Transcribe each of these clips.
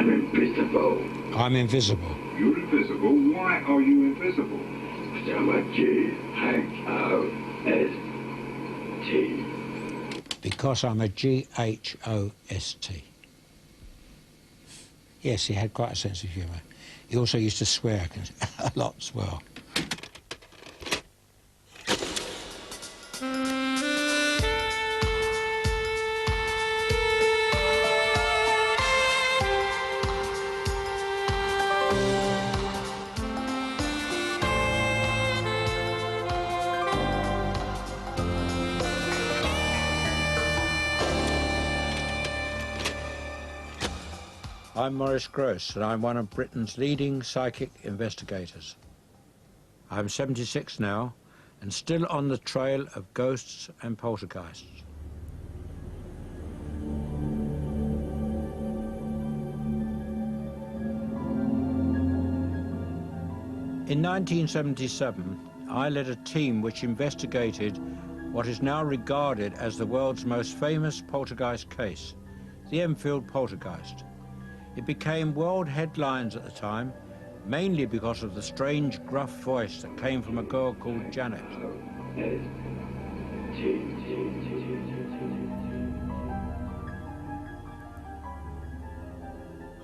I'm invisible. I'm invisible. You're invisible? Why are you invisible? Because I'm a G-H-O-S-T. Because I'm a G-H-O-S-T. Yes, he had quite a sense of humour. He also used to swear a lot as well. I'm Maurice Groose, and I'm one of Britain's leading psychic investigators. I'm 76 now, and still on the trail of ghosts and poltergeists. In 1977, I led a team which investigated what is now regarded as the world's most famous poltergeist case, the Enfield Poltergeist. It became world headlines at the time, mainly because of the strange, gruff voice that came from a girl called Janet.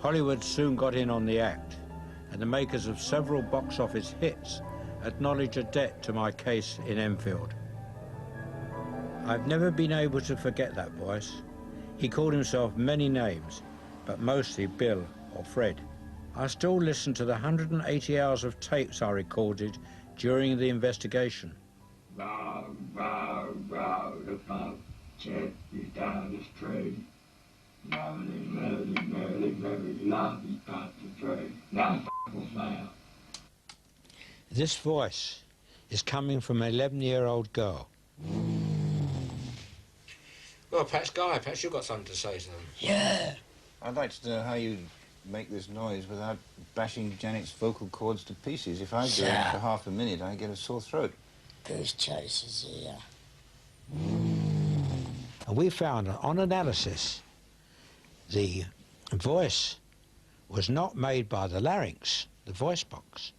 Hollywood soon got in on the act, and the makers of several box office hits acknowledge a debt to my case in Enfield. I've never been able to forget that voice. He called himself many names, but mostly Bill or Fred. I still listen to the 180 hours of tapes I recorded during the investigation. Bow, bow, bow, the pub, check you down the street. Lovely, merrily, merrily, merrily, lovely, pub the tree. Now f***ing smile. This voice is coming from an 11-year-old girl. Well, perhaps, Guy, perhaps you've got something to say to them. Yeah. I'd like to know how you make this noise without bashing Janet's vocal cords to pieces. If I do it for half a minute, I get a sore throat. Goose chases here. And we found that on analysis, the voice was not made by the larynx, the voice box,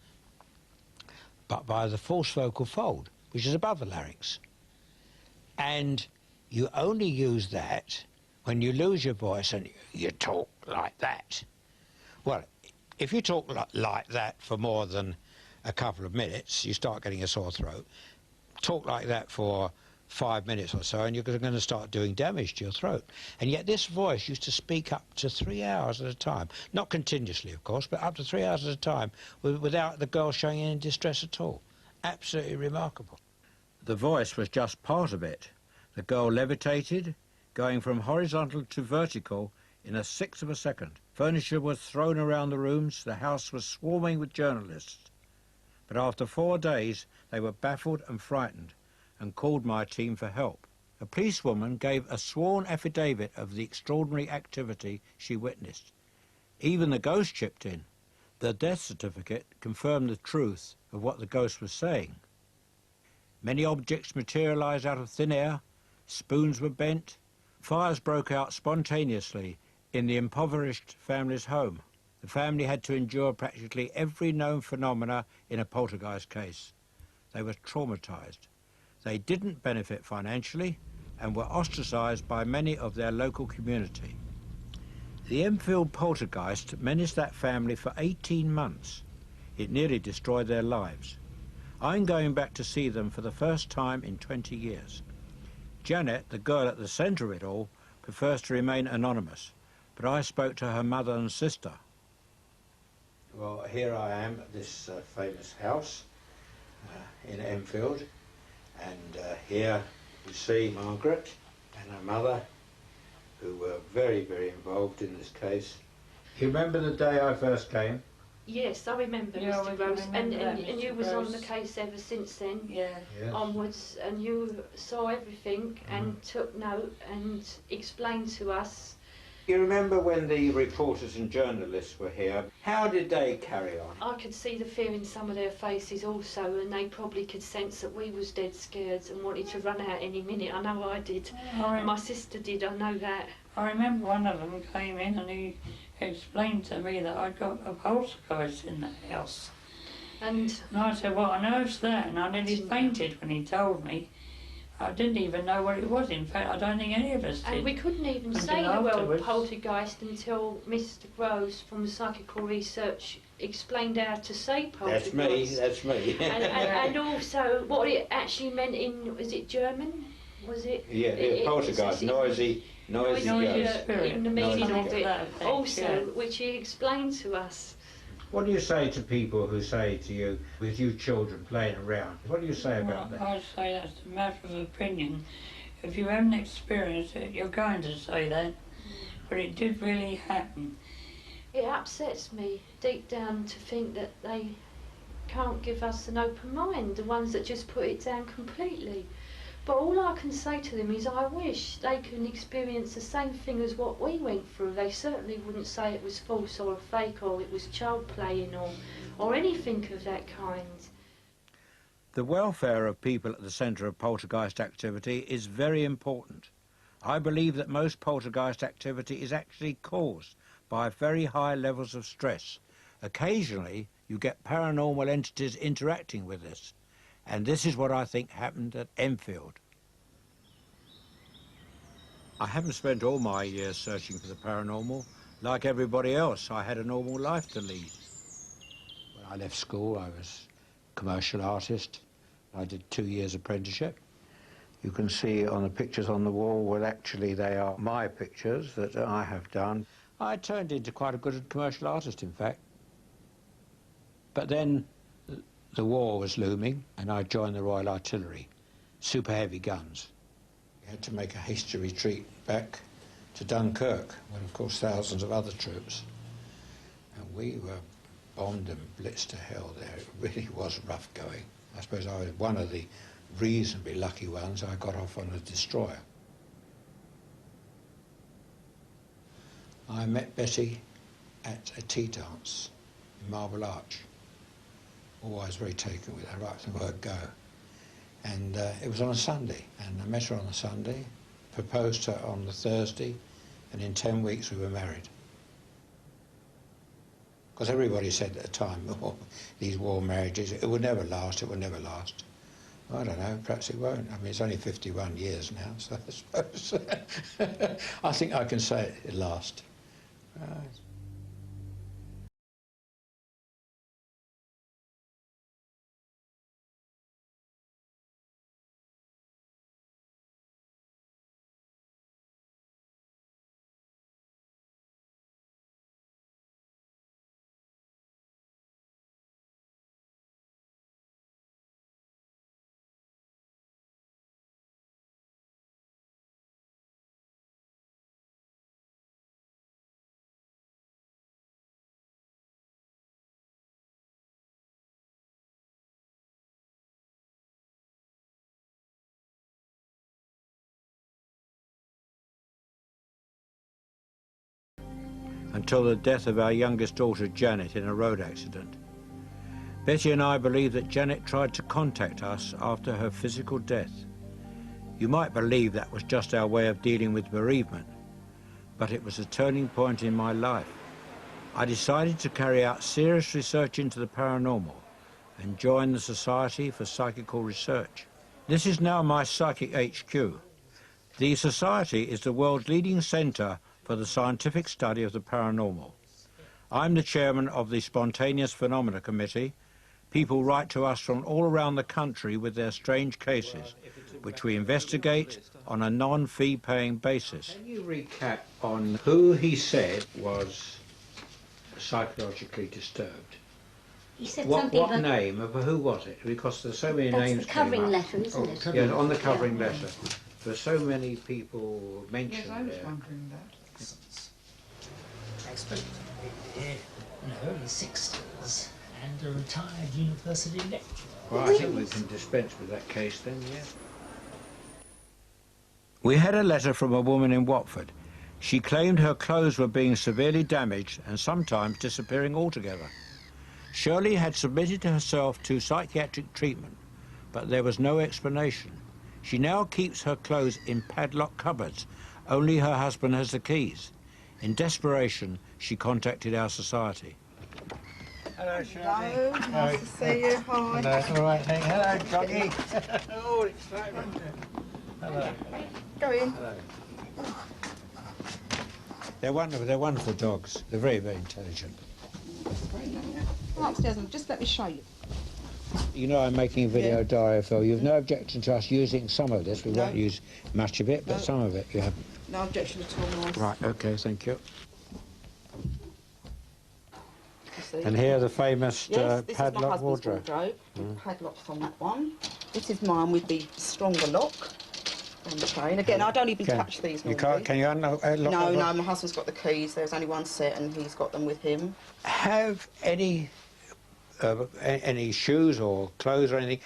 but by the false vocal fold, which is above the larynx. And you only use that when you lose your voice and you talk like that. Well, if you talk like that for more than a couple of minutes, you start getting a sore throat. Talk like that for 5 minutes or so and you're going to start doing damage to your throat. And yet this voice used to speak up to 3 hours at a time. Not continuously, of course, but up to 3 hours at a time without the girl showing any distress at all. Absolutely remarkable. The voice was just part of it. The girl levitated, going from horizontal to vertical in a sixth of a second. Furniture was thrown around the rooms. The house was swarming with journalists. But after 4 days, they were baffled and frightened and called my team for help. A policewoman gave a sworn affidavit of the extraordinary activity she witnessed. Even the ghost chipped in. The death certificate confirmed the truth of what the ghost was saying. Many objects materialised out of thin air. Spoons were bent. Fires broke out spontaneously in the impoverished family's home. The family had to endure practically every known phenomena in a poltergeist case. They were traumatised. They didn't benefit financially and were ostracised by many of their local community. The Enfield Poltergeist menaced that family for 18 months. It nearly destroyed their lives. I'm going back to see them for the first time in 20 years. Janet, the girl at the centre of it all, prefers to remain anonymous, but I spoke to her mother and sister. Well, here I am at this famous house in Enfield, and here you see Margaret and her mother, who were very, very involved in this case. You remember the day I first came? Yes, I remember, Mr. Groose, and you was on the case ever since then, onwards, and you saw everything and took note and explained to us. You remember when the reporters and journalists were here? How did they carry on? I could see the fear in some of their faces also, and they probably could sense that we was dead scared and wanted to run out any minute. I know I did. My sister did, I know that. I remember one of them came in and he explained to me that I'd got a poltergeist in the house. And I said, what on earth's that? And I nearly fainted when he told me. I didn't even know what it was. In fact, I don't think any of us did. And we couldn't even Until say the word afterwards. poltergeist until Mr. Groose from Psychical Research explained how to say poltergeist. That's me. And also what it actually meant in, was it German? Was it? Yeah, poltergeist, noisy Noisy ghost. spirit. In the meaning Noisy of it. ghost. Also, Yeah. which he explained to us. What do you say to people who say to you, with you children playing around, what do you say about that? I say that's a matter of opinion. If you haven't experienced it, you're going to say that. But it did really happen. It upsets me deep down to think that they can't give us an open mind, the ones that just put it down completely. But all I can say to them is I wish they can experience the same thing as what we went through. They certainly wouldn't say it was false or fake or it was child playing or anything of that kind. The welfare of people at the centre of poltergeist activity is very important. I believe that most poltergeist activity is actually caused by very high levels of stress. Occasionally you get paranormal entities interacting with us, and this is what I think happened at Enfield. I haven't spent all my years searching for the paranormal. Like everybody else, I had a normal life to lead. When I left school, I was a commercial artist. I did 2 years apprenticeship. You can see on the pictures on the wall, well, actually they are my pictures that I have done. I turned into quite a good commercial artist, in fact. But then the war was looming, and I joined the Royal Artillery, super heavy guns. We had to make a hasty retreat back to Dunkirk, when of course thousands of other troops. And we were bombed and blitzed to hell there. It really was rough going. I suppose I was one of the reasonably lucky ones. I got off on a destroyer. I met Betty at a tea dance in Marble Arch. Always very taken with her, right from the word go. And it was on a Sunday, and I met her on a Sunday, proposed to her on the Thursday, and in 10 weeks we were married. Because everybody said at the time, oh, these war marriages, it would never last, it would never last. I don't know, perhaps it won't. I mean, it's only 51 years now, so I suppose. I think I can say it'll last. Until the death of our youngest daughter, Janet, in a road accident. Betty and I believe that Janet tried to contact us after her physical death. You might believe that was just our way of dealing with bereavement, but it was a turning point in my life. I decided to carry out serious research into the paranormal and join the Society for Psychical Research. This is now my psychic HQ. The Society is the world's leading centre for the scientific study of the paranormal. I'm the chairman of the Spontaneous Phenomena Committee. People write to us from all around the country with their strange cases, which we investigate on a non-fee paying basis. Can you recap on who he said was psychologically disturbed? He said What something about... name of who was it? Because there's so many That's names. the covering came up. letter, isn't it? Yeah, on the covering letter. There's so many people mentioned Yes, I was there. wondering that. Expert in the early 60s and a retired university lecturer. Well, I think we can dispense with that case then, yeah. We had a letter from a woman in Watford. She claimed her clothes were being severely damaged and sometimes disappearing altogether. Shirley had submitted herself to psychiatric treatment, but there was no explanation. She now keeps her clothes in padlocked cupboards. Only her husband has the keys. In desperation, she contacted our society. Hello, Shirley. Hello, nice to see you. Hi. Hello, all right, thank you. Hello, doggy. Oh, excitement. Hello. Go in. Hello. They're wonderful dogs. They're very, very intelligent. Come upstairs and just let me show you. You know I'm making a video diary, Phil. You've no objection to us using some of this. We won't use much of it, but some of it you haven't. No objection at all, Maurice. Right, OK, thank you. And here the famous padlock wardrobe. Padlocks on that one. This is mine with the stronger lock on the chain. Again, I don't even touch these normally. You can't, can you unlock No, no, my husband's got the keys. There's only one set and he's got them with him. Have any shoes or clothes or anything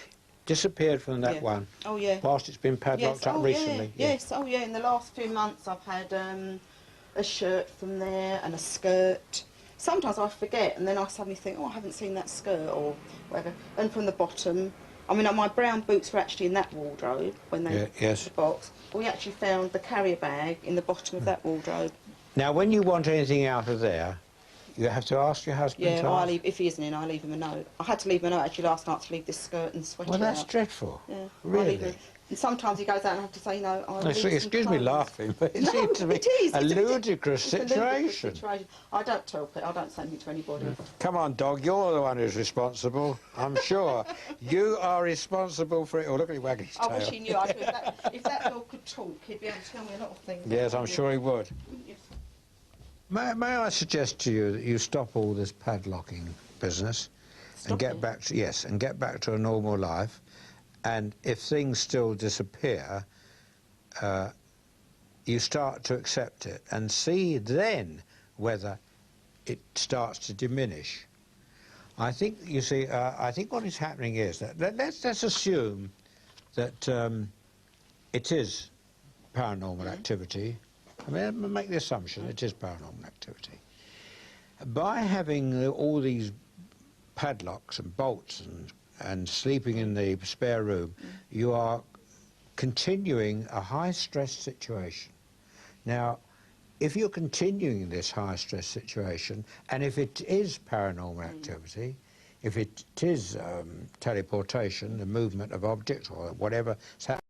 disappeared from that one? Oh, yeah. Whilst it's been padlocked up recently? Yeah. Yes, oh, yeah. In the last few months I've had a shirt from there and a skirt. Sometimes I forget and then I suddenly think, oh, I haven't seen that skirt or whatever. And from the bottom, I mean, my brown boots were actually in that wardrobe when they the box. We actually found the carrier bag in the bottom of that wardrobe. Now, when you want anything out of there, you have to ask your husband to I leave, if he isn't in, I leave him a note. I had to leave him a note actually last night to leave this skirt and sweater. Well, that's out. dreadful. Yeah, really. And sometimes he goes out and I have to say, no, excuse me laughing, but it seems to be a ludicrous situation. I don't tell people, I don't say anything to anybody. Come on, dog, you're the one who's responsible, I'm sure. You are responsible for it. Oh, look at him wagging his tail. I wish he knew. If that dog could talk, he'd be able to tell me a lot of things. Yes, I'm sure he would. Yes. May I suggest to you that you stop all this padlocking business and get back to a normal life. And if things still disappear, you start to accept it and see then whether it starts to diminish. I think, you see, I think what is happening is that let's assume that it is paranormal activity. I mean, make the assumption it is paranormal activity. By having all these padlocks and bolts and sleeping in the spare room, you are continuing a high-stress situation. Now, if you're continuing this high-stress situation, and if it is paranormal activity, if it is teleportation, the movement of objects or whatever is happening,